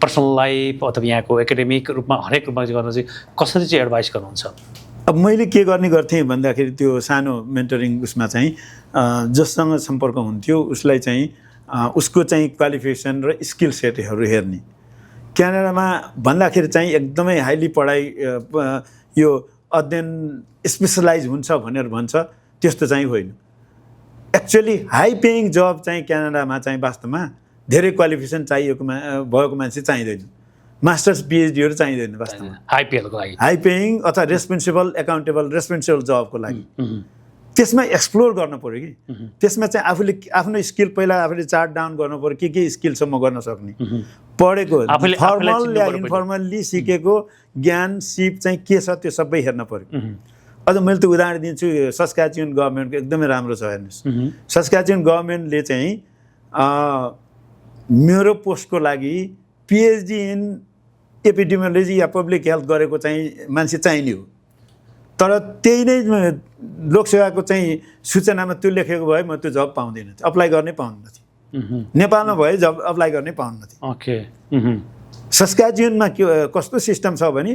Personal life अथवा यहाँको academic रूपमा हरेक रूपमा गर्न चाहिँ कसरी चाहिँ एडभाइस गर्नुहुन्छ? अब मैले के गर्ने गर्थेँ भन्दाखेरि त्यो सानो मेन्टरिङ उसमा चाहिँ जससँग सम्पर्क हुन्थ्यो उसलाई चाहिँ उसको चाहिँ क्वालिफिकेसन र स्किल सेटहरू हेर्ने। क्यानाडामा भन्दाखेरि चाहिँ एकदमै हाइली पढाइ यो अध्ययन स्पेसलाइज हुन्छ भनेर भन्छ, त्यस्तो चाहिँ होइन। एक्चुअली हाई पेइङ जब चाहिँ क्यानाडामा चाहिँ वास्तवमा धेरै क्वालिफिकेसन चाहिएको भएको मान्छे चाहिँदैन, मास्टर्स पिएचडीहरू चाहिँदैन वास्तवमा आइपिएलको लागि, हाई पेइङ अथवा रेस्पोन्सिबल एकाउन्टेबल रेस्पोन्सिबल जबको लागि। त्यसमा एक्सप्लोर गर्नु पऱ्यो कि त्यसमा चाहिँ आफूले आफ्नो स्किल पहिला आफूले चार्ट डाउन गर्नु पऱ्यो, के स्किलसम्म गर्न सक्ने, पढेको फर्मल या इन्फर्मल्ली सिकेको ज्ञान सिप चाहिँ के छ त्यो सबै हेर्न पऱ्यो। अझ मैले त उदाहरण दिन्छु, सस्काचुन गभर्मेन्टको एकदमै राम्रो छ हेर्नुहोस्। सस्काचुन गभर्मेन्टले चाहिँ मेरो पोस्टको लागि PhD in epidemiology yeah public health गरेको चाहिँ मान्छे चाहिने हो, तर त्यही नै लोकसेवाको चाहिँ सूचनामा त्यो लेखेको भए म त्यो जब पाउँदैन थिएँ, अप्लाई गर्नै पाउनु थिएँ। नेपालमा भए जब अप्लाई गर्नै पाउनु थिएँ। ओके, सस्काचुनमा कस्तो सिस्टम छ भने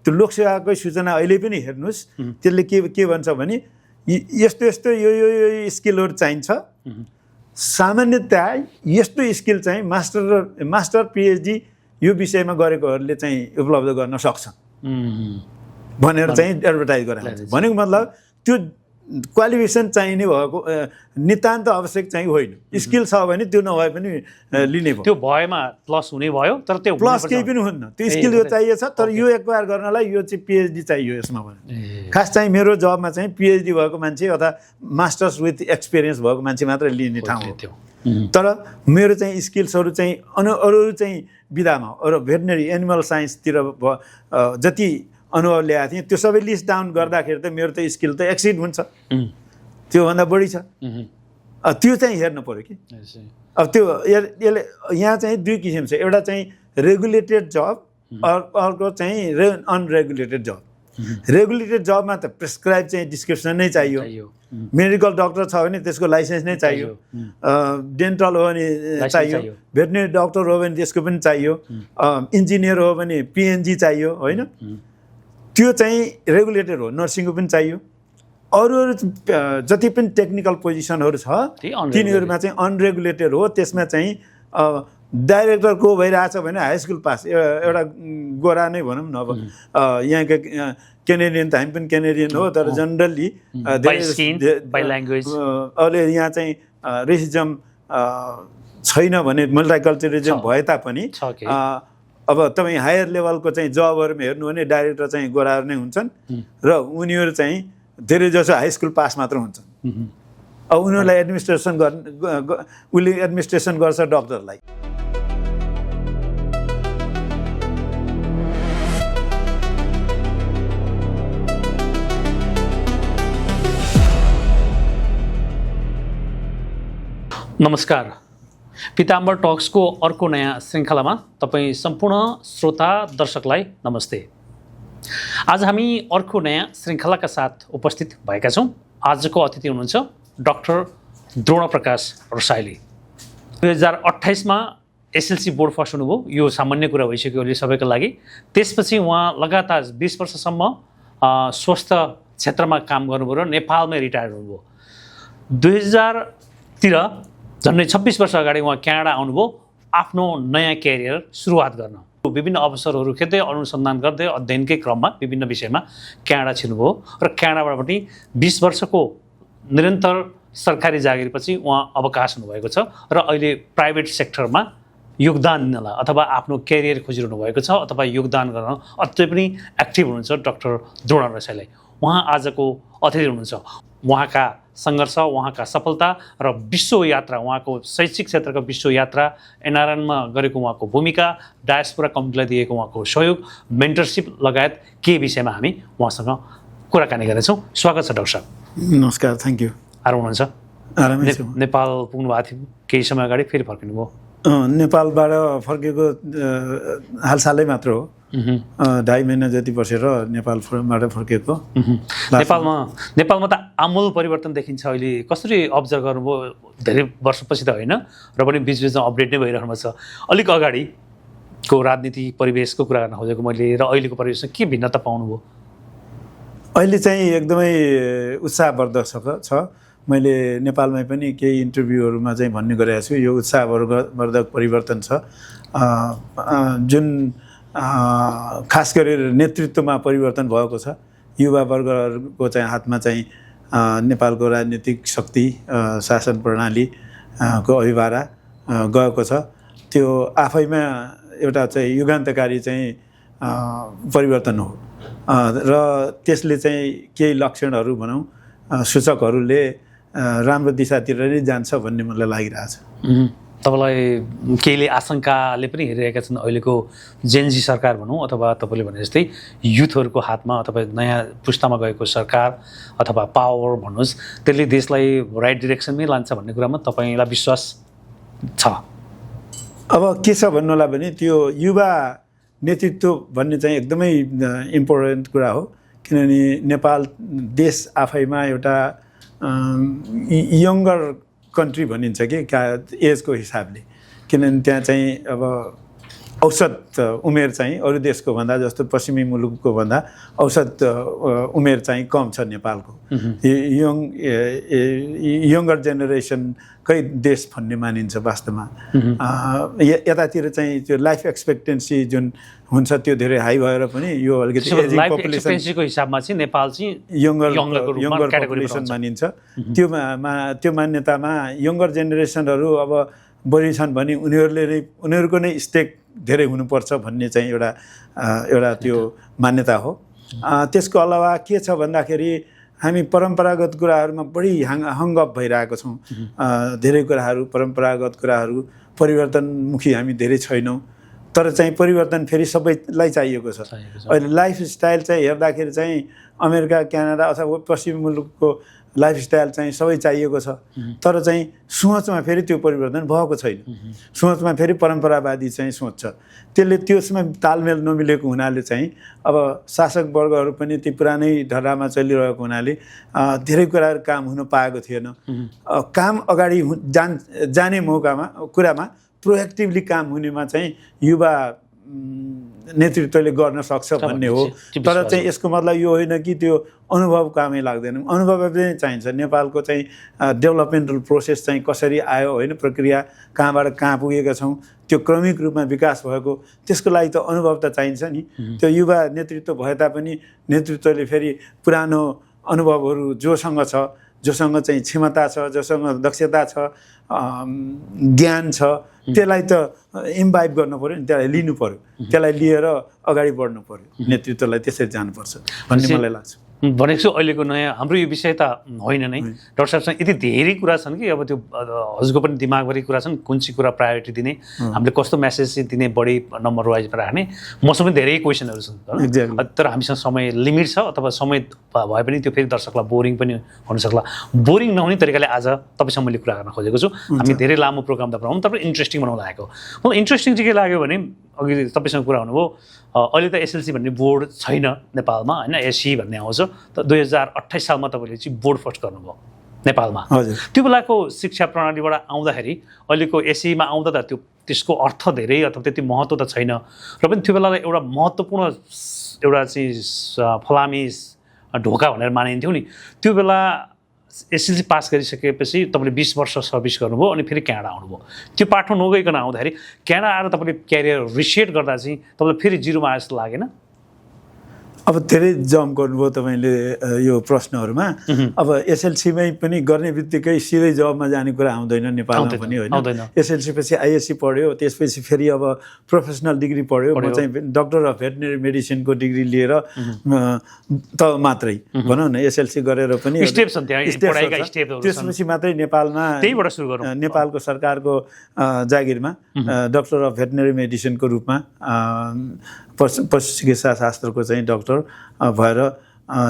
त्यो लोकसेवाकै सूचना अहिले पनि हेर्नुहोस्, त्यसले के भन्छ भने यस्तो यस्तो यो स्किलहरू चाहिन्छ, सामान्यतया यस्तो स्किल चाहिँ मास्टर पिएचडी यो विषयमा गरेकोहरूले चाहिँ उपलब्ध गर्न सक्छ भनेर चाहिँ एडभर्टाइज गराएको। भनेको मतलब त्यो क्वालिफिकेसन चाहिने भएको नितान्त आवश्यक चाहिँ होइन, स्किल छ भने त्यो नभए पनि लिने भयो। त्यो भएमा प्लस हुने भयो, तर त्यो प्लस केही पनि हुन्न, त्यो स्किल यो चाहिएको छ, तर यो एक्वायर गर्नलाई यो चाहिँ पिएचडी चाहियो यसमा भने। खास चाहिँ मेरो जबमा चाहिँ पिएचडी भएको मान्छे अथवा मास्टर्स विथ एक्सपिरियन्स भएको मान्छे मात्र लिने ठाउँ हो। तर मेरो चाहिँ स्किल्सहरू चाहिँ अरू चाहिँ विधामा अरू भेटनरी एनिमल साइन्सतिर जति अनुभव ल्याएको थिएँ त्यो सबै लिस्ट डाउन गर्दाखेरि त मेरो त स्किल त एक्सिड हुन्छ, त्योभन्दा बढी छ। त्यो चाहिँ हेर्नु पऱ्यो कि। अब त्यो यसले यहाँ चाहिँ दुई किसिम छ, एउटा चाहिँ रेगुलेटेड जब, अर्को चाहिँ अनरेगुलेटेड जब। रेगुलेटेड जबमा त प्रिस्क्राइब चाहिँ डिस्क्रिप्सन नै चाहियो, मेडिकल डक्टर छ भने त्यसको लाइसेन्स नै चाहियो, डेन्टल हो भने चाहियो, भेटनरी डक्टर हो भने त्यसको पनि चाहियो, इन्जिनियर हो भने पिएनजी चाहियो होइन, त्यो चाहिँ रेगुलेटेड हो। नर्सिङको पनि चाहियो, अरू जति पनि टेक्निकल पोजिसनहरू छ तिनीहरूमा चाहिँ अनरेगुलेटेड हो। त्यसमा चाहिँ डाइरेक्टर को भइरहेछ भने हाई स्कुल पास एउटा गोरा नै भनौँ न। अब यहाँका क्यानेडियन त हामी पनि क्यानेडियन हो, तर जनरली अहिले यहाँ चाहिँ रेसिजम छैन भने मल्टिकल्चरलिजम भए तापनि अब तपाईँ हायर लेभलको चाहिँ जबहरूमा हेर्नु भने डाइरेक्टर चाहिँ गोराहरू नै हुन्छन् र उनीहरू चाहिँ धेरै जसो हाई स्कुल पास मात्र हुन्छन्। अब उनीहरूलाई एडमिनिस्ट्रेसन उसले एडमिनिस्ट्रेसन गर्छ डक्टरलाई। नमस्कार, पिताम्बर टक्सको अर्को नयाँ श्रृङ्खलामा तपाईँ सम्पूर्ण श्रोता दर्शकलाई नमस्ते। आज हामी अर्को नयाँ श्रृङ्खलाका साथ उपस्थित भएका छौँ। आजको अतिथि हुनुहुन्छ डाक्टर द्रोणप्रकाश रसाइली। 2028मा एसएलसी बोर्ड पास हुनुभयो, यो सामान्य कुरा भइसक्यो अहिले सबैको लागि। त्यसपछि उहाँ लगातार 20 वर्षसम्म स्वास्थ्य क्षेत्रमा काम गर्नुभयो र नेपालमै रिटायर हुनुभयो। 2000तिर झन्डै 26 वर्ष अगाडि उहाँ क्यानाडा आउनुभयो आफ्नो नयाँ क्यारियर सुरुवात गर्न। विभिन्न अवसरहरू खेल्दै अनुसन्धान गर्दै अध्ययनकै क्रममा विभिन्न विषयमा क्यानाडा छिर्नुभयो र क्यानाडाबाट पनि 20 वर्षको निरन्तर सरकारी जागिरपछि उहाँ अवकाश हुनुभएको छ र अहिले प्राइभेट सेक्टरमा योगदान दिनलाई अथवा आफ्नो क्यारियर खोजिरहनु भएको छ अथवा योगदान गर्न अझै पनि एक्टिभ हुनुहुन्छ डाक्टर द्रोण रसाइली। उहाँ आजको अतिथि हुनुहुन्छ। उहाँका सङ्घर्ष, उहाँका सफलता र विश्व यात्रा, उहाँको शैक्षिक क्षेत्रको विश्व यात्रा, एनआरएनमा गरेको उहाँको भूमिका, डायस्पोरा कम्युनिटीलाई दिएको उहाँको सहयोग, मेन्टरसिप लगायत केही विषयमा हामी उहाँसँग कुराकानी गर्नेछौँ। स्वागत छ डाक्टर साहब। नमस्कार, थ्याङ्क यू। आराम हुनुहुन्छ? आरामै छु। नेपाल पुग्नु भएको थियो केही समय अगाडि, फेरि फर्किनुभयो? नेपालबाट फर्केको हालसालै मात्र हो, 2.5 महिना जति बसेर नेपालबाट फर्केको। नेपालमा त आमूल परिवर्तन देखिन्छ अहिले। कसरी अब्जर्भ गर्नुभयो? धेरै वर्षपछि त होइन र पनि बिचबिचमा अपडेट नै भइरहनु छ। अलिक अगाडि को राजनीति परिवेशको कुरा गर्न खोजेको मैले र अहिलेको परिवेशमा के भिन्नता पाउनुभयो? अहिले चाहिँ एकदमै उत्साहवर्धक छ। मैले नेपालमै पनि केही इन्टरभ्यूहरूमा चाहिँ भन्ने गरेको छु, यो उत्साहवर्धक परिवर्तन छ जुन खास गरेर नेतृत्वमा परिवर्तन भएको छ। युवा वर्गहरूको चाहिँ हातमा चाहिँ नेपालको राजनीतिक शक्ति, शासन प्रणाली को अभिभारा गएको छ। त्यो आफैमा एउटा चाहिँ युगान्तकारी चाहिँ परिवर्तन हो र त्यसले चाहिँ केही लक्षणहरू भनौँ सूचकहरूले राम्रो दिशातिर नै जान्छ भन्ने मलाई लागिरहेछ। तपाईँलाई केहीले आशंकाले पनि हेरिरहेका छन् अहिलेको जेनजी सरकार भनौँ अथवा तपाईँले भने जस्तै युथहरूको हातमा अथवा नयाँ पुस्तामा गएको सरकार अथवा पावर भन्नुहोस्, त्यसले देशलाई राइट डिरेक्सनमै लान्छ भन्ने कुरामा तपाईँलाई विश्वास छ? अब के छ भन्नुलाई भने त्यो युवा नेतृत्व भन्ने चाहिँ एकदमै इम्पोर्टेन्ट कुरा हो, किनभने नेपाल देश आफैमा एउटा यङ्गर कन्ट्री भनिन्छ कि एजको हिसाबले, किनभने त्यहाँ चाहिँ अब औसत उमेर चाहिँ अरू देशको भन्दा, जस्तो पश्चिमी मुलुकको भन्दा औसत उमेर चाहिँ कम छ नेपालको। यङ्गर जेनेरेसनकै देश भन्ने मानिन्छ वास्तवमा। यतातिर चाहिँ त्यो लाइफ एक्सपेक्टेन्सी जुन हुन्छ त्यो धेरै हाई भएर पनि यो अलिकति एजिङ पपुलेसनको हिसाबमा चाहिँ नेपाल चाहिँ यङ्गर पपुलेसन मानिन्छ। त्यो मान्यतामा यङ्गर जेनेरेसनहरू अब बढी छन् भने उनीहरूको नै स्टेक धेरै हुनुपर्छ भन्ने चाहिँ एउटा त्यो मान्यता हो। त्यसको अलावा के छ भन्दाखेरि हामी परम्परागत कुराहरूमा बढी हङ्गअप भइरहेको छौँ। धेरै कुराहरू परम्परागत कुराहरू परिवर्तनमुखी हामी धेरै छैनौँ, तर चाहिँ परिवर्तन फेरि सबैलाई चाहिएको छ। अहिले लाइफस्टाइल चाहिँ हेर्दाखेरि चाहिँ अमेरिका, क्यानाडा अथवा पश्चिमी मुलुकको लाइफस्टाइल चाहिँ सबै चाहिएको छ, तर चाहिँ सोचमा फेरि त्यो परिवर्तन भएको छैन। सोचमा फेरि परम्परावादी चाहिँ सोच छ, त्यसमा तालमेल नमिलेको हुनाले चाहिँ अब शासक वर्गहरू पनि ती पुरानै ढर्रामा चलिरहेको हुनाले धेरै कुराहरू काम हुन पाएको थिएन। काम अगाडि जाने कुरामा प्रोएक्टिभली काम हुनेमा चाहिँ युवा नेतृत्वले गर्न सक्छ भन्ने हो। तर चाहिँ यसको मतलब यो होइन कि त्यो अनुभव कामै लाग्दैन, अनुभव पनि चाहिन्छ। नेपालको चाहिँ डेभलपमेन्टल प्रोसेस चाहिँ कसरी आयो, होइन, प्रक्रिया कहाँबाट कहाँ पुगेका छौँ, त्यो क्रमिक रूपमा विकास भएको, त्यसको लागि त अनुभव त चाहिन्छ नि। त्यो युवा नेतृत्व भए तापनि नेतृत्वले फेरि पुरानो अनुभवहरू जोसँग चाहिँ क्षमता छ, जोसँग दक्षता छ, ज्ञान छ, त्यसलाई त इम्बाइब गर्नु पऱ्यो नि, त्यसलाई लिनु पऱ्यो, त्यसलाई लिएर अगाडि बढ्नु पऱ्यो, नेतृत्वलाई त्यसरी जानुपर्छ भन्ने मलाई लाग्छ। भनेको छु अहिलेको नयाँ हाम्रो यो विषय त होइन नै डाक्टर साहबसँग यति धेरै कुरा छन् कि अब त्यो हजुरको पनि दिमागभरि कुरा छन्, कुन चाहिँ कुरा प्रायोरिटी दिने, हामीले कस्तो मेसेज चाहिँ दिने, बढी नम्बर वाइजमा राख्ने। मसँग पनि धेरै क्वेसनहरू छन्, तर हामीसँग समय लिमिट छ, अथवा समय भए पनि त्यो फेरि दर्शकलाई बोरिङ पनि हुनसक्ला। बोरिङ नहुने तरिकाले आज तपाईँसँग मैले कुरा गर्न खोजेको छु। हामी धेरै लामो प्रोग्राम त बनाउँ, तर इन्ट्रेस्टिङ बनाउन लागेको। मलाई इन्ट्रेस्टिङ चाहिँ के लाग्यो भने अघि तपाईँसँग कुरा हुनुभयो, अहिले त एसएलसी भन्ने बोर्ड छैन नेपालमा, होइन, एसई भन्ने आउँछ। त 2028 सालमा तपाईँले चाहिँ बोर्ड फर्स्ट गर्नुभयो नेपालमा। त्यो बेलाको शिक्षा प्रणालीबाट आउँदाखेरि अहिलेको एसईमा आउँदा त त्यसको अर्थ धेरै अथवा त्यति महत्त्व त छैन, र पनि त्यो बेला एउटा महत्त्वपूर्ण एउटा चाहिँ फलामी ढोका भनेर मानिन्थ्यो नि। त्यो बेला एसएलसी पास गरिसकेपछि तपाईँले 20 वर्ष सर्भिस गर्नुभयो, अनि फेरि क्यानाडा आउनुभयो। त्यो पाठमा नगइकन आउँदाखेरि क्यानाडा आएर तपाईँले क्यारियर रिसेट गर्दा चाहिँ तपाईँलाई फेरि जिरोमा आए जस्तो लागेन? अब धेरै जम्प गर्नुभयो तपाईँले यो प्रश्नहरूमा। अब एसएलसीमै पनि गर्ने बित्तिकै सिधै जबमा जाने कुरा आउँदैन नेपालमा पनि, होइन। एसएलसी पछि आइएससी पढ्यो, त्यसपछि फेरि अब प्रोफेसनल डिग्री पढ्यो। म चाहिँ डक्टर अफ भेटनरी मेडिसिनको डिग्री लिएर त मात्रै भनौँ न, एसएलसी गरेर पनि त्यसपछि मात्रै नेपालमा नेपालको सरकारको जागिरमा डक्टर अफ भेटनरी मेडिसिनको रूपमा पशु चिकित्सा शास्त्रको चाहिँ डक्टर भएर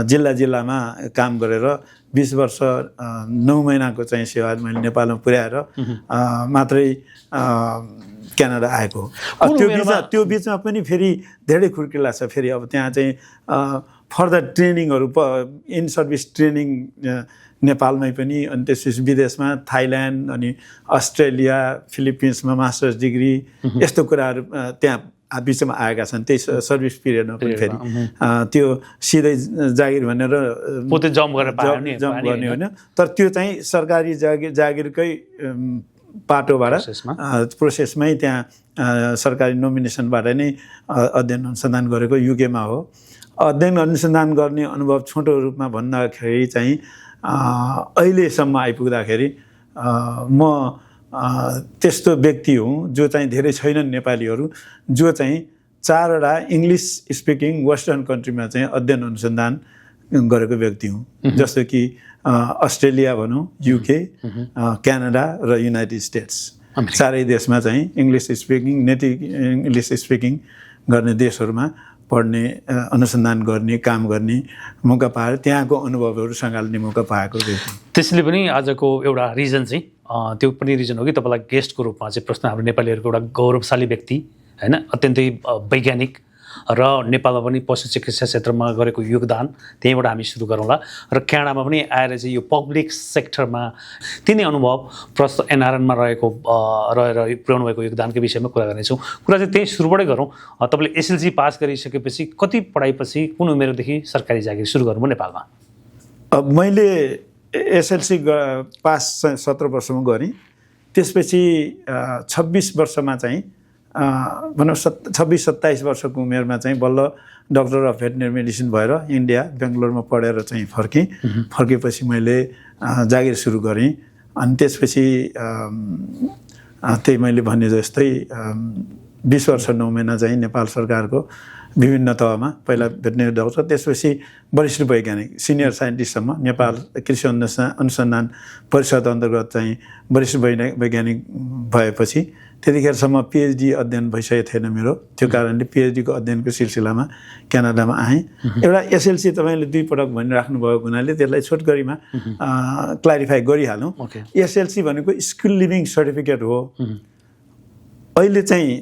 जिल्लामा काम गरेर 20 वर्ष 9 महिनाको चाहिँ सेवा मैले नेपालमा पुर्याएर मात्रै क्यानाडा आएको। त्यो बिचमा पनि फेरि धेरै खुर्किला छ। फेरि अब त्यहाँ चाहिँ फर्दर ट्रेनिङहरू इन सर्भिस ट्रेनिङ नेपालमै पनि, अनि त्यसपछि विदेशमा थाइल्यान्ड, अनि अस्ट्रेलिया, फिलिपिन्समा मास्टर्स डिग्री, यस्तो कुराहरू त्यहाँ बिचमा आएका छन् त्यही सर्भिस पिरियडमा पनि फेरि त्यो सिधै जागिर भनेर पोते जम्प गरेर पायो नि जम्प गर्ने होइन तर त्यो चाहिँ सरकारी जागिरकै पाटोबाट प्रोसेसमै त्यहाँ सरकारी नोमिनेसनबाट नै अध्ययन अनुसन्धान गरेको युकेमा हो। अध्ययन अनुसन्धान गर्ने अनुभव छोटो रूपमा भन्दाखेरि चाहिँ अहिलेसम्म आइपुग्दाखेरि म त्यस्तो व्यक्ति हुँ जो चाहिँ धेरै छैनन् नेपालीहरू जो चाहिँ 4वटा इङ्ग्लिस स्पिकिङ वेस्टर्न कन्ट्रीमा चाहिँ अध्ययन अनुसन्धान गरेको व्यक्ति हुँ। जस्तो कि अस्ट्रेलिया भनौँ, युके, क्यानाडा र युनाइटेड स्टेट्स, चारै देशमा चाहिँ इङ्ग्लिस स्पिकिङ गर्ने देशहरूमा पढ्ने अनुसन्धान गर्ने काम गर्ने मौका पाएर त्यहाँको अनुभवहरू सँगाल्ने मौका पाएको व्यक्ति। त्यसले पनि आजको एउटा रिजन चाहिँ त्यो पनि रिजन हो कि तपाईँलाई गेस्टको रूपमा चाहिँ प्रश्न हाम्रो नेपालीहरूको एउटा गौरवशाली व्यक्ति होइन, अत्यन्तै वैज्ञानिक र नेपालमा पनि पशु चिकित्सा क्षेत्रमा गरेको योगदान त्यहीँबाट हामी सुरु गरौँला र क्यानाडामा पनि आएर चाहिँ यो पब्लिक सेक्टरमा तिनै अनुभव प्रस्त एनआरएनमा रहेर पुर्याउनु भएको योगदानको विषयमा कुरा गर्नेछौँ। कुरा चाहिँ त्यही सुरुबाटै गरौँ। तपाईँले एसएलसी पास गरिसकेपछि कति पढाएपछि कुन उमेरदेखि सरकारी जागिर सुरु गर्नुभयो नेपालमा? मैले एसएलसी पास 17 वर्षमा गरेँ। त्यसपछि 26 वर्षमा चाहिँ भनौँ 26-27 वर्षको उमेरमा चाहिँ बल्ल डक्टर अफ भेटनरी मेडिसिन भएर इन्डिया बेङ्गलोरमा पढेर चाहिँ फर्केँ। फर्केपछि मैले जागिर सुरु गरेँ। अनि त्यसपछि त्यही मैले भने जस्तै 20 वर्ष 9 महिना चाहिँ नेपाल सरकारको विभिन्न तहमा पहिला भेटनरी डक्टर, त्यसपछि वरिष्ठ वैज्ञानिक सिनियर साइन्टिस्टसम्म नेपाल कृषि अनुसन्धान परिषद अन्तर्गत चाहिँ वरिष्ठ वैज्ञानिक भएपछि त्यतिखेरसम्म पिएचडी अध्ययन भइसकेको थिएन मेरो। त्यो कारणले पिएचडीको अध्ययनको सिलसिलामा क्यानाडामा आएँ। एउटा एसएलसी तपाईँले 2 पटक भनिराख्नु भएको हुनाले त्यसलाई छोटकरीमा क्ल्यारिफाई गरिहालौँ। एसएलसी भनेको स्कुल लिभिङ सर्टिफिकेट हो। अहिले चाहिँ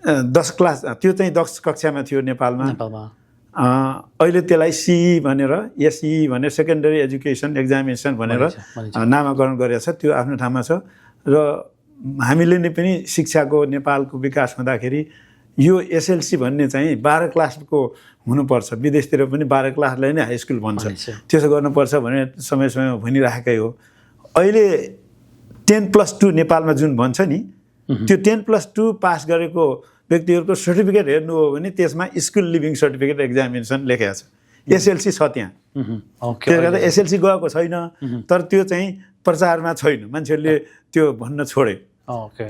10 क्लास त्यो चाहिँ 10 कक्षामा थियो नेपालमा। अहिले त्यसलाई सिई भनेर एसई भनेर सेकेन्डरी एजुकेसन एक्जामिनेसन भनेर नामाकरण गरेको छ। त्यो आफ्नो ठाउँमा छ र हामीले नै पनि शिक्षाको नेपालको विकास हुँदाखेरि यो एसएलसी भन्ने चाहिँ 12 क्लासको हुनुपर्छ। विदेशतिर पनि 12 क्लासलाई नै हाई स्कुल भन्छ। त्यसो गर्नुपर्छ भने समय समयमा भनिराखेकै हो। अहिले 10+2 नेपालमा जुन भन्छ नि त्यो 10+2 पास गरेको व्यक्तिहरूको सर्टिफिकेट हेर्नु हो भने त्यसमा स्कुल लिभिङ सर्टिफिकेट एक्जामिनेसन लेखेको छ। एसएलसी छ त्यहाँ। त्यसले गर्दा एसएलसी गएको छैन तर त्यो चाहिँ प्रचारमा छैन, मान्छेहरूले त्यो भन्न छोडे।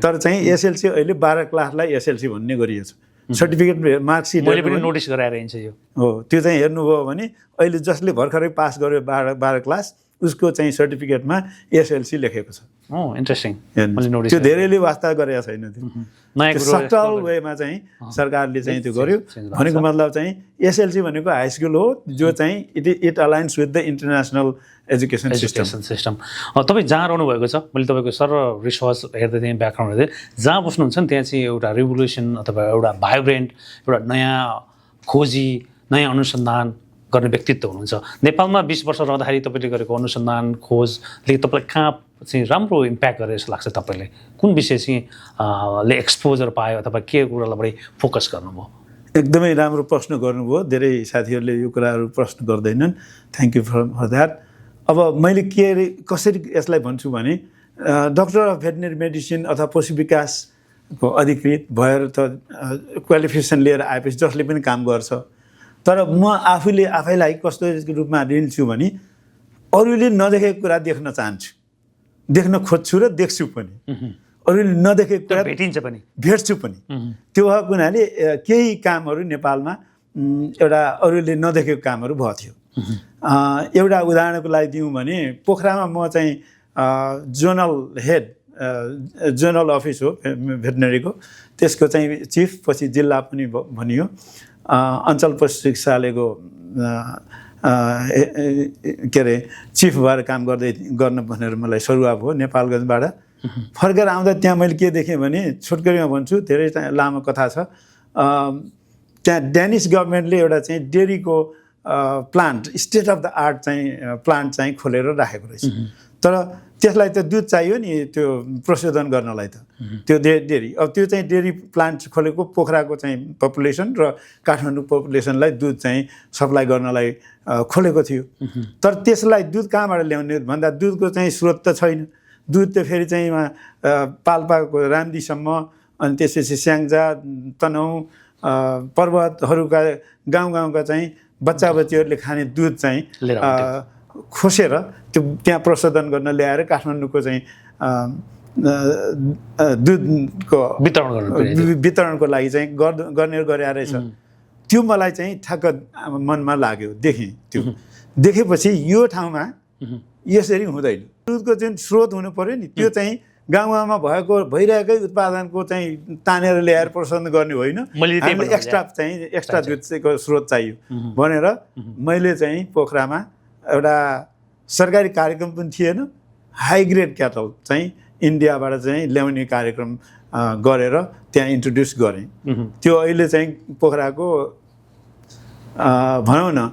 तर चाहिँ एसएलसी अहिले 12 क्लासलाई एसएलसी भन्ने गरिएको छ। सर्टिफिकेट मार्कसिट मैले पनि नोटिस गराएर हिँड्छ यो हो। त्यो चाहिँ हेर्नुभयो भने अहिले जसले भर्खरै पास गर्यो 12 क्लास उसको चाहिँ सर्टिफिकेटमा एसएलसी लेखेको छ। इन्ट्रेस्टिङ। त्यो धेरैले वास्ता गरेको छैन। त्यो सटल वेमा चाहिँ सरकारले चाहिँ त्यो गर्यो। भनेको मतलब चाहिँ एसएलसी भनेको हाई स्कुल हो जो चाहिँ it aligns with the international education system. तपाईँ जहाँ रहनुभएको छ, मैले तपाईँको सर रिसर्च हेर्दै थिएँ, ब्याकग्राउन्ड हेर्दै, जहाँ बस्नुहुन्छ नि त्यहाँ चाहिँ एउटा रेभोल्युसन अथवा एउटा भाइब्रेन्ट एउटा नयाँ खोजी नयाँ अनुसन्धान गर्ने व्यक्तित्व हुनुहुन्छ। नेपालमा 20 वर्ष रहँदाखेरि तपाईँले गरेको अनुसन्धान खोजले तपाईँलाई कहाँ चाहिँ राम्रो इम्प्याक्ट गरेर जस्तो लाग्छ? तपाईँले कुन विषय चाहिँ ले एक्सपोजर पायो अथवा के कुरालाई बढी फोकस गर्नुभयो? एकदमै राम्रो प्रश्न गर्नुभयो। धेरै साथीहरूले यो कुराहरू प्रश्न गर्दैनन्। Thank you for that. अब मैले कसरी यसलाई भन्छु भने डक्टर अफ भेटनरी मेडिसिन अथवा पशु विकासको अधिकृत भएर त क्वालिफिकेसन लिएर आएपछि जसले पनि काम गर्छ। तर म आफैलाई कस्तो रूपमा लिन्छु भने अरूले नदेखेको कुरा देख्न चाहन्छु, देख्न खोज्छु र देख्छु पनि। अरूले नदेखेको कुरा भेट्छु पनि। त्यो भएको हुनाले केही कामहरू नेपालमा एउटा अरूले नदेखेको कामहरू भएको थियो। एउटा उदाहरणको लागि दिउँ भने पोखरामा म चाहिँ जोनल हेड जोनल अफिस हो भेटनरीको, त्यसको चाहिँ चिफ, पछि जिल्ला पनि भनियो। अञ्चल पशु चिकित्सालयको के अरे चिफ भएर काम गर्न भनेर मलाई सरुवा भयो नेपालगञ्जबाट। फर्केर आउँदा त्यहाँ मैले के देखेँ भने छोटकरीमा भन्छु, धेरै लामो कथा छ। त्यहाँ ड्यानिस गभर्मेन्टले एउटा चाहिँ डेरीको plant state of the art चाहिँ प्लान्ट चाहिँ खोलेर राखेको रहेछ। तर त्यसलाई त दुध चाहियो नि त्यो प्रशोधन गर्नलाई त त्यो डेरी अब त्यो चाहिँ डेरी प्लान्ट खोलेको पोखराको चाहिँ पपुलेसन र काठमाडौँ पपुलेसनलाई दुध चाहिँ सप्लाई गर्नलाई खोलेको थियो तर त्यसलाई दुध कहाँबाट ल्याउने भन्दा दुधको चाहिँ स्रोत त छैन दुध त फेरि चाहिँ पाल्पाको रामदीसम्म अनि त्यसपछि स्याङ्जा तनहुँ पर्वतहरूका गाउँका चाहिँ बच्चा बच्चीहरूले खाने दुध चाहिँ खोसेर त्यो त्यहाँ प्रशोधन गर्न ल्याएर काठमाडौँको चाहिँ दुधको वितरणको लागि चाहिँ गर्ने गरे रहेछ त्यो मलाई चाहिँ ठ्याक्क मनमा लाग्यो देखेँ त्यो देखेपछि यो ठाउँमा यसरी हुँदैन दुधको चाहिँ स्रोत हुनु पर्यो नि त्यो चाहिँ गाउँमा भइरहेकै उत्पादनको चाहिँ तानेर ल्याएर प्रशोधन गर्ने होइन हामीले एक्स्ट्रा दुधको स्रोत चाहियो भनेर मैले चाहिँ पोखरामा एउटा सरकारी कार्यक्रम पनि थिएन हाई ग्रेड क्याटल चाहिँ इन्डियाबाट चाहिँ ल्याउने कार्यक्रम गरेर त्यहाँ इन्ट्रोड्युस गरेँ त्यो अहिले चाहिँ पोखराको भनौँ न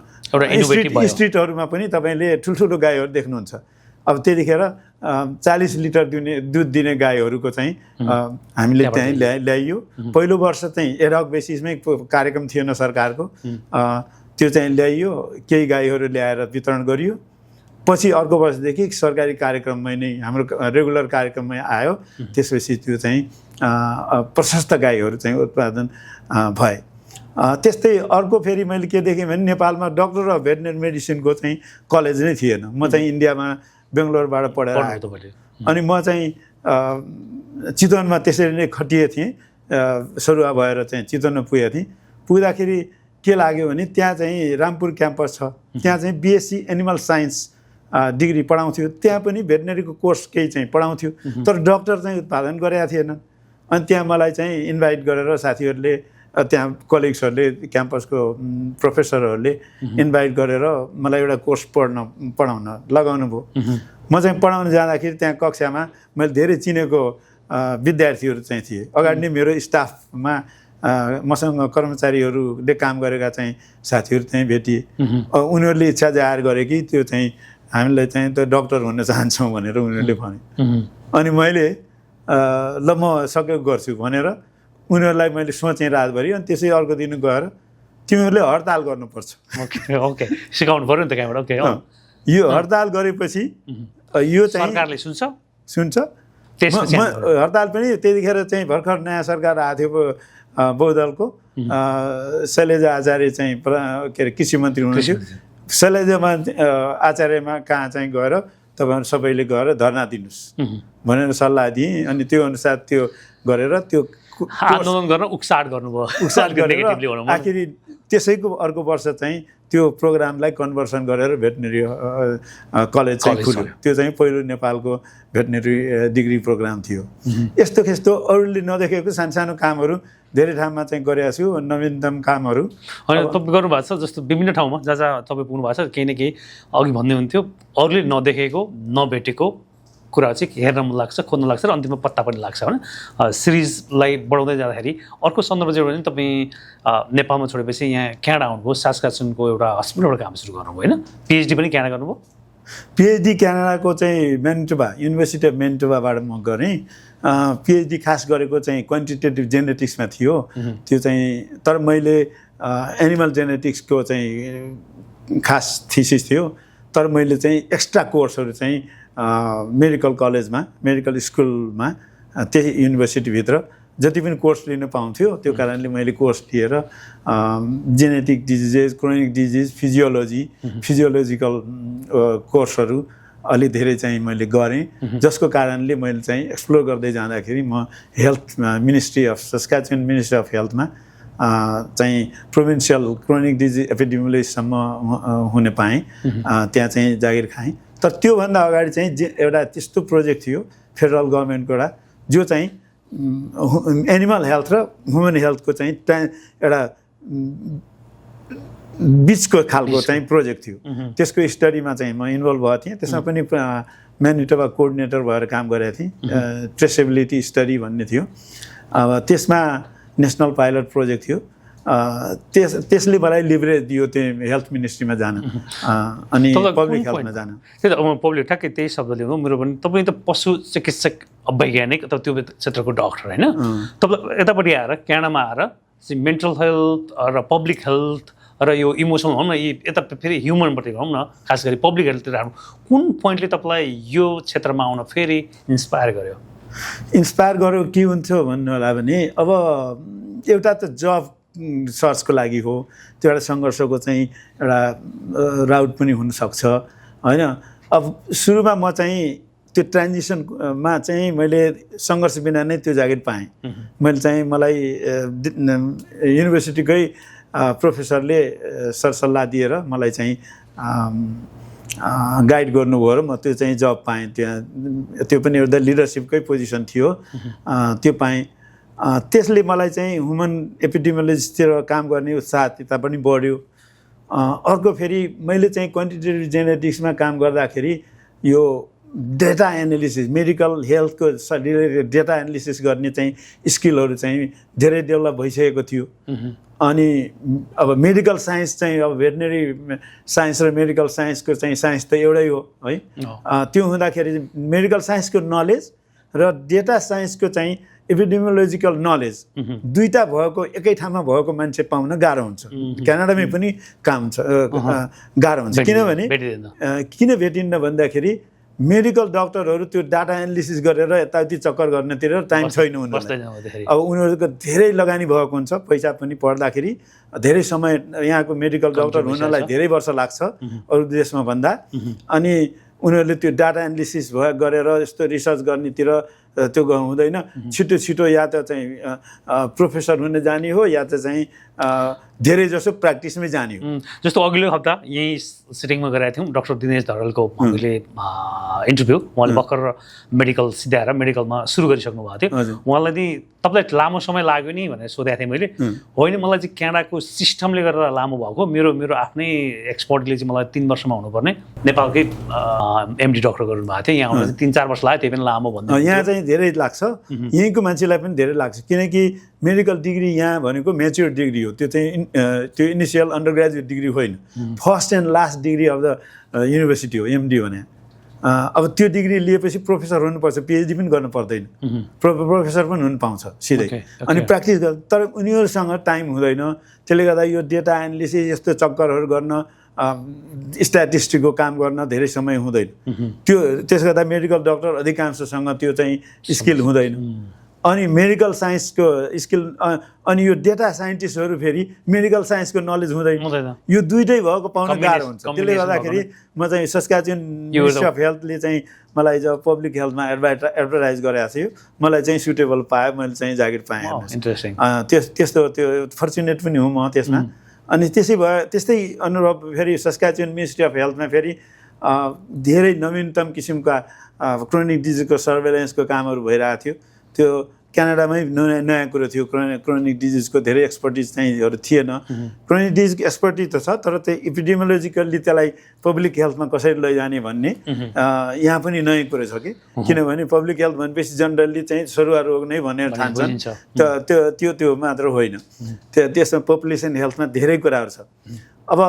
स्ट्रिटहरूमा पनि तपाईँले ठुल्ठुलो गाईहरू देख्नुहुन्छ अब त्यतिखेर 40 लिटर दुध दिने गाईहरूको चाहिँ हामीले त्यहीँ ल्याइयो पहिलो वर्ष चाहिँ एडहक बेसिसमै कार्यक्रम थिएन सरकारको त्यो चाहिँ ल्याइयो केही गाईहरू ल्याएर वितरण गरियो पछि अर्को वर्षदेखि सरकारी कार्यक्रममै नै हाम्रो रेगुलर कार्यक्रममै आयो त्यसपछि त्यो चाहिँ प्रशस्त गाईहरू चाहिँ उत्पादन भए त्यस्तै अर्को फेरि मैले के देखेँ भने नेपालमा डक्टर अफ भेटनरी मेडिसिनको चाहिँ कलेज नै थिएन म चाहिँ इन्डियामा बेङ्गलोरबाट पढेर आएको अनि म चाहिँ चितवनमा त्यसरी नै खटिए थिएँ सरुवा भएर चाहिँ चितवनमा पुगेको थिएँ पुग्दाखेरि के लाग्यो भने त्यहाँ चाहिँ रामपुर क्याम्पस छ त्यहाँ चाहिँ बिएससी एनिमल साइन्स डिग्री पढाउँथ्यो त्यहाँ पनि भेटनरीको कोर्स केही चाहिँ पढाउँथ्यो तर डक्टर चाहिँ उत्पादन गरेका थिएनन् अनि त्यहाँ मलाई चाहिँ इन्भाइट गरेर साथीहरूले त्यहाँ कलिग्सहरूले क्याम्पसको प्रोफेसरहरूले इन्भाइट गरेर मलाई एउटा कोर्स पढाउन लगाउनु भयो म चाहिँ पढाउन जाँदाखेरि त्यहाँ कक्षामा मैले धेरै चिनेको विद्यार्थीहरू चाहिँ थिए अगाडि नै मेरो स्टाफमा मसँग कर्मचारीहरूले काम गरेका चाहिँ साथीहरू चाहिँ भेटिए उनीहरूले इच्छा जाहेर गरे कि त्यो चाहिँ हामीलाई चाहिँ त डक्टर हुन चाहन्छौँ भनेर उनीहरूले भने अनि मैले ल म सकेको गर्छु भनेर उनीहरूलाई मैले सोचेँ रातभरि अनि त्यसै अर्को दिन गएर तिमीहरूले हडताल गर्नुपर्छ ओके सिकाउनु पर्यो नि त कहाँबाट ओके यो हडताल गरेपछि यो चाहिँ सरकारले सुन्छ हडताल पनि त्यतिखेर चाहिँ भर्खर नयाँ सरकार आएको थियो बहुदलको शैलजा आचार्य चाहिँ के अरे कृषि मन्त्री हुनुहुन्थ्यो शैलजा आचार्यमा कहाँ चाहिँ गएर तपाईँहरू सबैले गएर धर्ना दिनुहोस् भनेर सल्लाह दिएँ अनि त्यो अनुसार त्यो गरेर त्यो आन्दोलन गर्न उक्साट गर्नुभयो आखिरी त्यसैको अर्को वर्ष चाहिँ त्यो प्रोग्रामलाई कन्भर्सन गरेर भेटनरी कलेज चाहिँ खुल्यो त्यो चाहिँ पहिलो नेपालको भेटनरी डिग्री प्रोग्राम थियो यस्तो खेस्तो अरूले नदेखेको सानो कामहरू धेरै ठाउँमा चाहिँ गरेको छु नवीनतम कामहरू होइन तपाईँ गर्नुभएको छ जस्तो विभिन्न ठाउँमा जहाँ तपाईँ पुग्नु भएको छ केही न केही अघि भन्दै हुन्थ्यो अरूले नदेखेको नभेटेको कुरा चाहिँ हेर्न मन लाग्छ खोज्न लाग्छ र अन्तिममा पत्ता पनि लाग्छ होइन सिरिजलाई बढाउँदै जाँदाखेरि अर्को सन्दर्भ चाहिँ भने तपाईँ नेपालमा छोडेपछि यहाँ क्यानाडा आउनुभयो सास्काचुनको एउटा हस्पिटलबाट काम सुरु गर्नुभयो होइन पिएचडी पनि क्यानाडा गर्नुभयो पिएचडी क्यानाडाको चाहिँ मेन्टोबा युनिभर्सिटी अफ मेन्टोबाबाट म गरेँ पिएचडी खास गरेको चाहिँ क्वान्टिटेटिभ जेनेटिक्समा थियो त्यो चाहिँ तर मैले एनिमल जेनेटिक्सको चाहिँ खास थिसिस थियो तर मैले चाहिँ एक्स्ट्रा कोर्सहरू चाहिँ मेडिकल कलेजमा मेडिकल स्कुलमा त्यही युनिभर्सिटीभित्र जति पनि कोर्स लिन पाउँथ्यो त्यो कारणले मैले कोर्स लिएर genetic diseases chronic disease physiological कोर्सहरू अलि धेरै चाहिँ मैले गरेँ जसको कारणले मैले चाहिँ एक्सप्लोर गर्दै जाँदाखेरि म health ministry of Saskatchewan ministry of हेल्थमा चाहिँ प्रोभिन्सियल क्रोनिक डिजिज एपिडेमियोलोजीसम्म हुन पाएँ त्यहाँ चाहिँ जागिर खाएँ तर त्योभन्दा अगाडि चाहिँ एउटा त्यस्तो प्रोजेक्ट थियो फेडरल गभर्मेन्टको जो चाहिँ एनिमल हेल्थ र ह्युमन हेल्थको चाहिँ एउटा बिचको खालको चाहिँ प्रोजेक्ट थियो त्यसको स्टडीमा चाहिँ म इन्भल्भ भएको थिएँ त्यसमा पनि म्यानिटोबा कोअर्डिनेटर भएर काम गरेको थिएँ ट्रेसेबिलिटी स्टडी भन्ने थियो अब त्यसमा नेसनल पाइलट प्रोजेक्ट थियो त्यसले मलाई लिभरेज दियो त्यो हेल्थ मिनिस्ट्रीमा जान अनि पब्लिक हेल्थमा जान। त्यही त पब्लिक ठ्याक्कै त्यही शब्द लिनु मेरो पनि तपाईँ त पशु चिकित्सक वैज्ञानिक अथवा त्यो क्षेत्रको डक्टर होइन तपाईँ यतापट्टि आएर क्यानाडामा आएर मेन्टल हेल्थ र पब्लिक हेल्थ र यो इमोसनल भनौँ न यता फेरि ह्युमनपट्टि भनौँ न खास गरी पब्लिक हेल्थतिर आउनु कुन पोइन्टले तपाईँलाई यो क्षेत्रमा आउन फेरि इन्सपायर गर्यो? इन्सपायर गर्यो के हुन्थ्यो भन्नु होला भने अब एउटा त जब सर्चको लागि हो, त्यो एउटा सङ्घर्षको चाहिँ एउटा राउट पनि हुनसक्छ होइन। अब सुरुमा म चाहिँ त्यो ट्रान्जिसनमा चाहिँ मैले सङ्घर्ष बिना नै त्यो जागिर पाएँ। मैले चाहिँ मलाई युनिभर्सिटीकै प्रोफेसरले सरसल्लाह दिएर मलाई चाहिँ गाइड गर्नुभयो र म त्यो चाहिँ जब पाएँ। त्यहाँ त्यो पनि एउटा लिडरसिपकै पोजिसन थियो, त्यो पाएँ। त्यसले मलाई चाहिँ ह्युमन एपिडेमियोलोजीतिर काम गर्ने उत्साह त्यता पनि बढ्यो। अर्को फेरि मैले चाहिँ क्वान्टिटेटिभ जेनेटिक्समा काम गर्दाखेरि यो डेटा एनालिसिस मेडिकल हेल्थको रिलेटेड डेटा एनालिसिस गर्ने चाहिँ स्किलहरू चाहिँ धेरै डेभलप भइसकेको थियो। अनि अब मेडिकल साइन्स चाहिँ अब भेटनरी साइन्स र मेडिकल साइन्सको चाहिँ साइन्स त एउटै हो है। त्यो हुँदाखेरि मेडिकल साइन्सको नलेज र डेटा साइन्सको चाहिँ एपिडेमियोलोजिकल नलेज दुईटा भएको एकै ठाउँमा भएको मान्छे पाउन गाह्रो हुन्छ। क्यानाडामै पनि काम छ गाह्रो हुन्छ। किनभने किन भेटिन्न भन्दाखेरि मेडिकल डक्टरहरू त्यो डाटा एनालिसिस गरेर यताउति चक्कर गर्नेतिर टाइम छैन उनीहरूलाई। अब उनीहरूको धेरै लगानी भएको हुन्छ, पैसा पनि पर्दाखेरि धेरै समय यहाँको मेडिकल डक्टर हुनलाई धेरै वर्ष लाग्छ अरू देशमा भन्दा। अनि उनीहरूले त्यो डाटा एनालिसिस गरेर यस्तो रिसर्च गर्नेतिर त्यो हुँदैन। छिटो छिटो या त चाहिँ प्रोफेसर हुन जाने हो या त चाहिँ धेरै जसो प्र्याक्टिसमै जाने हो। जस्तो अघिल्लो हप्ता यहीँ सिटिङमा गराएको थियौँ डाक्टर दिनेश धरलको हामीले इन्टरभ्यू। उहाँले भर्खर मेडिकल सिद्ध्याएर मेडिकलमा सुरु गरिसक्नु भएको थियो। उहाँलाई नि तपाईँलाई लामो समय लाग्यो नि भनेर सोधेको थिएँ मैले। होइन, मलाई चाहिँ क्यानाडाको सिस्टमले गर्दा लामो भएको, मेरो आफ्नै एक्सपर्टले चाहिँ मलाई 3 वर्षमा हुनुपर्ने नेपालकै एमडी डक्टर गर्नुभएको थियो। यहाँ आउन चाहिँ 3-4 वर्ष लाग्यो, त्यही पनि लामो भन्दा। यहाँ चाहिँ धेरै लाग्छ, यहीँको मान्छेलाई पनि धेरै लाग्छ। किनकि मेडिकल डिग्री यहाँ भनेको म्याच्योर डिग्री हो, त्यो चाहिँ त्यो इनिसियल अन्डर ग्रेजुएट डिग्री होइन, first and last degree of the university हो एमडी भने। अब त्यो डिग्री लिएपछि प्रोफेसर हुनुपर्छ, पिएचडी पनि गर्नु पर्दैन, प्रोफेसर पनि हुन पाउँछ सिधै। अनि प्र्याक्टिस गर्, तर उनीहरूसँग टाइम हुँदैन। त्यसले गर्दा यो डेटा एनालिसिस यस्तो चक्करहरू गर्न स्ट्याटिस्टिकको काम गर्न धेरै समय हुँदैन। त्यसले गर्दा मेडिकल डक्टर अधिकांशसँग त्यो चाहिँ स्किल हुँदैन। अनि मेडिकल साइन्सको स्किल अनि यो डेटा साइन्टिस्टहरू फेरि मेडिकल साइन्सको नलेज हुँदैन। यो दुइटै भएको पाउन गाह्रो हुन्छ। त्यसले गर्दाखेरि म चाहिँ सस्काचुन मिनिस्ट्री अफ हेल्थले चाहिँ मलाई जब पब्लिक हेल्थमा एडभर्टाइज गरेको थियो, मलाई चाहिँ सुटेबल पायो, मैले चाहिँ जागिर पाएँ। त्यस्तो त्यो फर्चुनेट पनि हुँ म त्यसमा। अनि त्यस्तै अनुभव फेरि सस्काचुन मिनिस्ट्री अफ हेल्थमा फेरि धेरै नवीनतम किसिमका क्रोनिक डिजिजको सर्वेलेन्सको कामहरू भइरहेको थियो। त्यो क्यानाडामै नयाँ कुरो थियो। क्रोनिक डिजिजको धेरै एक्सपर्टिज चाहिँहरू थिएन। क्रोनिक डिजिजको एक्सपर्टिज त छ, तर त्यो एपिडेमियोलोजिकल्ली त्यसलाई पब्लिक हेल्थमा कसरी लैजाने भन्ने यहाँ पनि नयाँ कुरो छ कि। किनभने पब्लिक हेल्थ भनेपछि जनरली चाहिँ सरुवा रोग नै भनेर ठान्छन्, त्यो मात्र होइन। त्यसमा पपुलेसन हेल्थमा धेरै कुराहरू छ। अब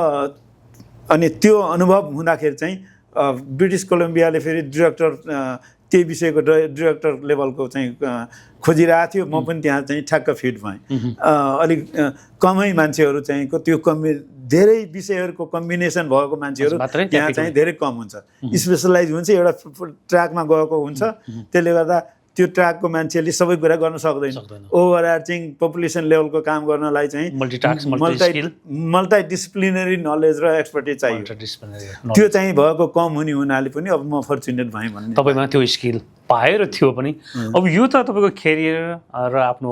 अनि त्यो अनुभव हुँदाखेरि चाहिँ ब्रिटिस कोलम्बियाले फेरि डिरेक्टर त्यही विषयको डिरेक्टर लेभलको चाहिँ खोजिरहेको थियो। म पनि त्यहाँ चाहिँ ठ्याक्क फिट भएँ। अलिक कमै मान्छेहरू चाहिँ त्यो धेरै विषयहरूको कम्बिनेसन भएको मान्छेहरू यहाँ चाहिँ धेरै कम हुन्छ। स्पेसलाइज हुन्छ, एउटा ट्र्याकमा गएको हुन्छ। त्यसले गर्दा त्यो ट्र्याकको मान्छेले सबै कुरा गर्न सक्दैन। ओभरआर्चिङ पपुलेसन लेभलको काम गर्नलाई चाहिँ मल्टिडिसिप्लिनरी नलेज र एक्सपर्टिज चाहियो। त्यो चाहिँ भएको कम हुने हुनाले पनि अब म फर्चुनेट भएँ भन्ने। तपाईँमा त्यो स्किल पाएर थियो पनि। अब यो त तपाईँको क्यारियर र आफ्नो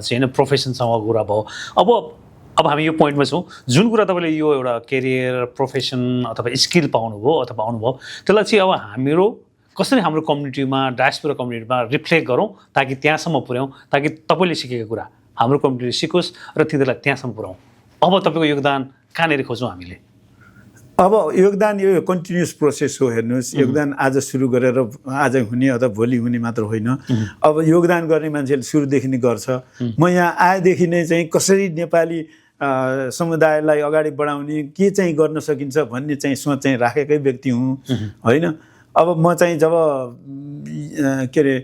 चाहिँ प्रोफेसनसँग कुरा भयो। अब हामी यो पोइन्टमा छौँ जुन कुरा तपाईँले यो एउटा क्यारियर प्रोफेसन अथवा स्किल पाउनुभयो अथवा आउनुभयो, त्यसलाई चाहिँ अब हाम्रो कसरी हाम्रो कम्युनिटीमा डायस्पोरा कम्युनिटीमा रिफ्लेक्ट गरौँ ताकि त्यहाँसम्म पुर्याउँ, ताकि तपाईँले सिकेको कुरा हाम्रो कम्युनिटीले सिकोस् र तिनीहरूलाई त्यहाँसम्म पुर्याउँ। अब तपाईँको योगदान कहाँनिर खोज्छौँ हामीले? अब योगदान यो कन्टिन्युस प्रोसेस हो। हेर्नुहोस्, योगदान आज सुरु गरेर आज हुने अथवा भोलि हुने मात्र होइन। अब योगदान गर्ने मान्छेले सुरुदेखि नै गर्छ। म यहाँ आएदेखि नै चाहिँ कसरी नेपाली समुदायलाई अगाडि बढाउने के चाहिँ गर्न सकिन्छ भन्ने चाहिँ सोच चाहिँ राखेकै व्यक्ति हुँ होइन। अब म चाहिँ जब के अरे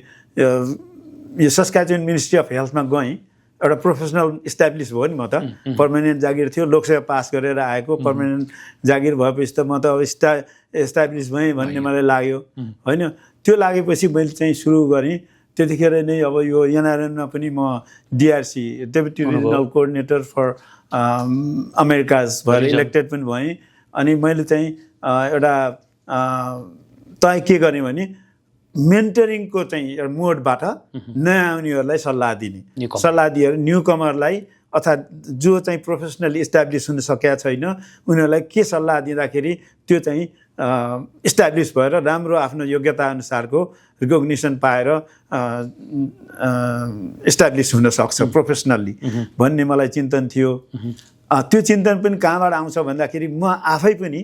यो सस्काचुन मिनिस्ट्री अफ हेल्थमा गएँ, एउटा प्रोफेसनल इस्टाब्लिस भयो नि। म त पर्मानेन्ट जागिर थियो, लोकसेवा पास गरेर आएको, पर्मानेन्ट जागिर भएपछि त म त अब इस्टाब्लिस भएँ भन्ने मलाई लाग्यो होइन। त्यो लागेपछि मैले चाहिँ सुरु गरेँ। त्यतिखेर नै अब यो एनआरएनमा पनि म DRC deputy regional coordinator for Americas भएर इलेक्टेड पनि भएँ। अनि मैले चाहिँ एउटा तय के गरेँ भने मेन्टरिङको चाहिँ एउटा मोडबाट नयाँ आउनेहरूलाई सल्लाह दिने, सल्लाह दिएर न्यू कमरलाई अथवा जो चाहिँ प्रोफेसनली इस्टाब्लिस हुन सकेका छैन उनीहरूलाई के सल्लाह दिँदाखेरि त्यो चाहिँ इस्टाब्लिस भएर राम्रो आफ्नो योग्यता अनुसारको रिकग्निसन पाएर इस्टाब्लिस हुन सक्छ प्रोफेसनल्ली भन्ने मलाई चिन्तन थियो। त्यो चिन्तन पनि कहाँबाट आउँछ भन्दाखेरि म आफै पनि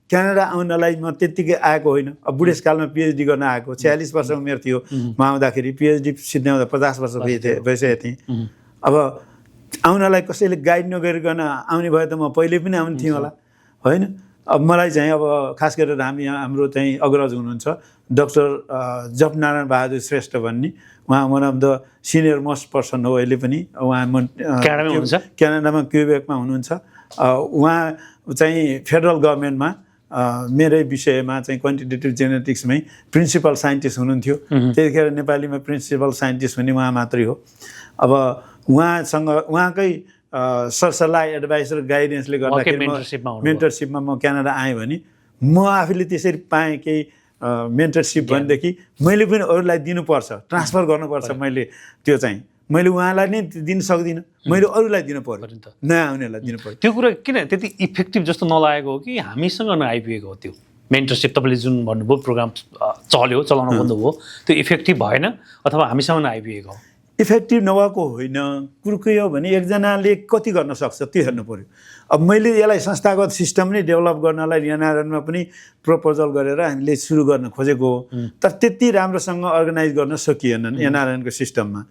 क्यानाडा आउनलाई म त्यत्तिकै आएको होइन। अब बुढेसकालमा पिएचडी गर्न आएको, 46 वर्ष उमेर थियो म आउँदाखेरि। पिएचडी सिद्ध्याउँदा 50 वर्ष भइसकेको थिएँ। अब आउनलाई कसैले गाइड नगरिकन आउने भए त म पहिले पनि आउने थिएँ होला होइन। अब मलाई चाहिँ अब खास गरेर हाम्रो चाहिँ अग्रज हुनुहुन्छ डाक्टर जपनारायण बहादुर श्रेष्ठ भन्ने, उहाँ one of the senior most person हो अहिले पनि। उहाँ क्यानाडामा क्युबेकमा हुनुहुन्छ। उहाँ चाहिँ फेडरल गभर्मेन्टमा मेरै विषयमा चाहिँ क्वान्टिटेटिभ जेनेटिक्समै प्रिन्सिपल साइन्टिस्ट हुनुहुन्थ्यो। त्यतिखेर नेपालीमा प्रिन्सिपल साइन्टिस्ट हुने उहाँ मात्रै हो। अब उहाँसँग उहाँकै सरसल्लाह एडभाइस र गाइडेन्सले गर्दाखेरि मेन्टरसिपमा म क्यानाडा आएँ भने म आफूले त्यसरी पाएँ केही मेन्टरसिप भनेदेखि मैले पनि अरूलाई दिनुपर्छ, ट्रान्सफर गर्नुपर्छ। मैले त्यो चाहिँ मैले उहाँलाई नै दिन सक्दिनँ, मैले अरूलाई दिनु पर्यो, नयाँ आउनेलाई दिनु पर्यो। त्यो कुरा किन त्यति इफेक्टिभ जस्तो नलागेको हो कि हामीसँग नआइपुगेको हो? त्यो मेन्टरसिप तपाईँले जुन भन्नुभयो प्रोग्राम चल्यो, चलाउन बन्द भयो, त्यो इफेक्टिभ भएन अथवा हामीसँग नआइपुगेको हो? इफेक्टिभ नभएको होइन, कुरो के हो भने एकजनाले कति गर्न सक्छ त्यो हेर्नु पर्यो। अब मैले यसलाई संस्थागत सिस्टम नै डेभलप गर्नलाई एनआरएनमा पनि प्रपोजल गरेर हामीले सुरु गर्न खोजेको हो, तर त्यति राम्रोसँग अर्गनाइज गर्न सकिएन एनआरएनको सिस्टममा।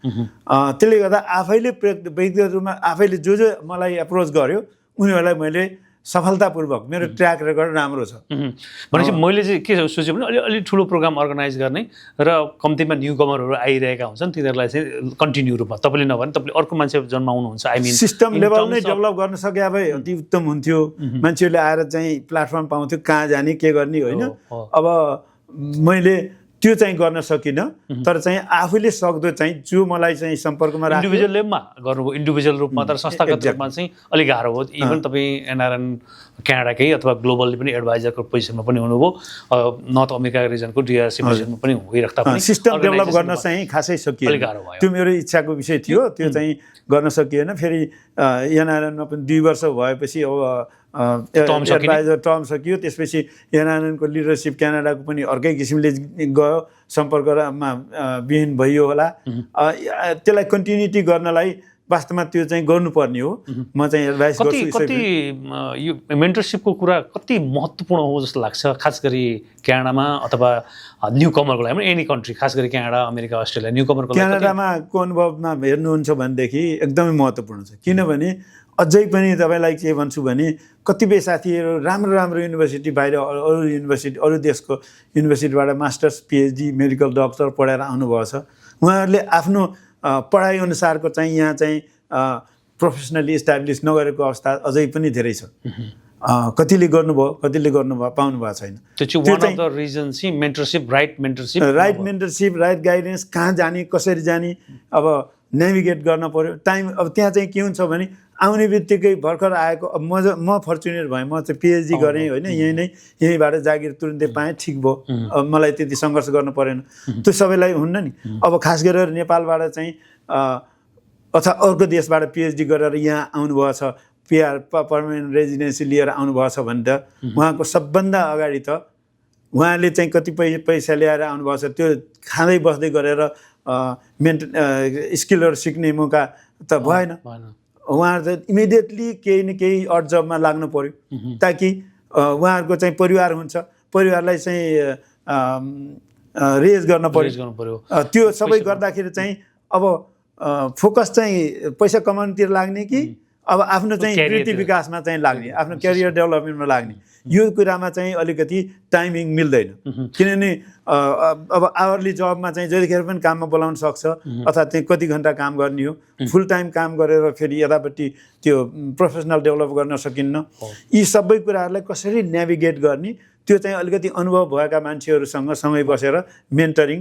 त्यसले गर्दा आफैले व्यक्तिगत रूपमा आफैले जो मलाई एप्रोच गर्यो उनीहरूलाई मैले सफलतापूर्वक, मेरो ट्र्याक रेकर्ड राम्रो छ। भनेपछि मैले चाहिँ के सोचेँ भने अलि ठुलो प्रोग्राम अर्गनाइज गर्ने र कम्तीमा न्यू कमरहरू आइरहेका हुन्छन् तिनीहरूलाई चाहिँ कन्टिन्यू रूपमा तपाईँले नभने तपाईँले अर्को मान्छे जन्माउनुहुन्छ। आई मिन सिस्टम लेभल नै डेभलप गर्न सके भए अति उत्तम हुन्थ्यो। मान्छेहरूले आएर चाहिँ प्लेटफर्म पाउँथ्यो, कहाँ जाने के गर्ने होइन। अब मैले त्यो चाहिँ गर्न सकिनँ, तर चाहिँ आफूले सक्दो चाहिँ जो मलाई चाहिँ सम्पर्कमा इन्डिभिजुअल लेभलमा गर्नुभयो, इन्डिभिजुअल रूपमा, तर संस्थागत रूपमा चाहिँ अलिक गाह्रो हो। इभन तपाईँ एनआरएन क्यानाडाकै अथवा ग्लोबली पनि एडभाइजरको पोजिसनमा पनि हुनुभयो, नर्थ अमेरिका रिजनको डिआरसी पोजिसनमा पनि भइराख्दा पनि सिस्टम डेभलप गर्न चाहिँ खासै सकिएन। त्यो मेरो इच्छाको विषय थियो, त्यो चाहिँ गर्न सकिएन। फेरि एनआरएनमा पनि 2 वर्ष भएपछि अब एडभाइजर टर्म सकियो। त्यसपछि एनआरएनको लिडरसिप क्यानाडाको पनि अर्कै किसिमले गयो, सम्पर्कमा विहीन भइयो होला। त्यसलाई कन्टिन्युटी गर्नलाई वास्तवमा त्यो चाहिँ गर्नुपर्ने हो। म चाहिँ एडभाइस गर्छु। कति यो मेन्टरसिपको कुरा कति महत्त्वपूर्ण हो जस्तो लाग्छ, खास गरी क्यानाडामा अथवा न्यू कमरको लागि, एनी कन्ट्री, खास गरी क्यानाडा, अमेरिका, अस्ट्रेलिया, न्यू कमरको लागि? क्यानाडामा को अनुभवमा हेर्नुहुन्छ भनेदेखि एकदमै महत्त्वपूर्ण छ। किनभने अझै पनि तपाईँलाई के भन्छु भने कतिपय साथीहरू राम्रो राम्रो युनिभर्सिटी बाहिर अरू युनिभर्सिटी अरू देशको युनिभर्सिटीबाट मास्टर्स पिएचडी मेडिकल डक्टर पढाएर आउनुभएको छ। उहाँहरूले आफ्नो पढाइ अनुसारको चाहिँ यहाँ चाहिँ प्रोफेसनली इस्टाब्लिस नगरेको अवस्था अझै पनि धेरै छ। कतिले गर्नुभयो, कतिले पाउनु भएको छैन। राइट मेन्टरसिप, राइट गाइडेन्स, कहाँ जाने, कसरी जाने, अब नेभिगेट गर्न पर्यो। टाइम अब त्यहाँ चाहिँ के हुन्छ भने आउने बित्तिकै भर्खर आएको, अब म फर्चुनेट भएँ, म चाहिँ पिएचडी गरेँ होइन, यहीँबाट जागिर तुरुन्तै पाएँ, ठिक भयो। अब मलाई त्यति सङ्घर्ष गर्नु परेन। त्यो सबैलाई हुन्न नि। अब खास गरेर नेपालबाट चाहिँ अथवा अर्को देशबाट पिएचडी गरेर यहाँ आउनुभएको छ, पिआर पर्मानेन्ट रेजिडेन्सी लिएर आउनुभएको छ भने त उहाँको सबभन्दा अगाडि त उहाँले चाहिँ कति पैसा ल्याएर आउनुभएको छ, त्यो खाँदै बस्दै गरेर स्किलहरू सिक्ने मौका त भएन। उहाँहरू त इमिडिएटली केही न केही अड जबमा लाग्नु पर्यो ताकि उहाँहरूको चाहिँ परिवार हुन्छ, परिवारलाई चाहिँ रेज गर्न पर्यो। त्यो सबै गर्दाखेरि चाहिँ अब फोकस चाहिँ पैसा कमाउनुतिर लाग्ने कि अब आफ्नो चाहिँ वृत्ति विकासमा चाहिँ लाग्ने, आफ्नो क्यारियर डेभलपमेन्टमा लाग्ने, यो कुरामा चाहिँ अलिकति टाइमिङ मिल्दैन। किनभने अब आवरली जबमा चाहिँ जतिखेर पनि काममा बोलाउन सक्छ, अथवा चाहिँ कति घन्टा काम गर्ने हो, फुल टाइम काम गरेर फेरि यतापट्टि त्यो प्रोफेसनल डेभलप गर्न सकिन्न। यी सबै कुराहरूलाई कसरी नेभिगेट गर्ने, त्यो चाहिँ अलिकति अनुभव भएका मान्छेहरूसँग सँगै बसेर मेन्टरिङ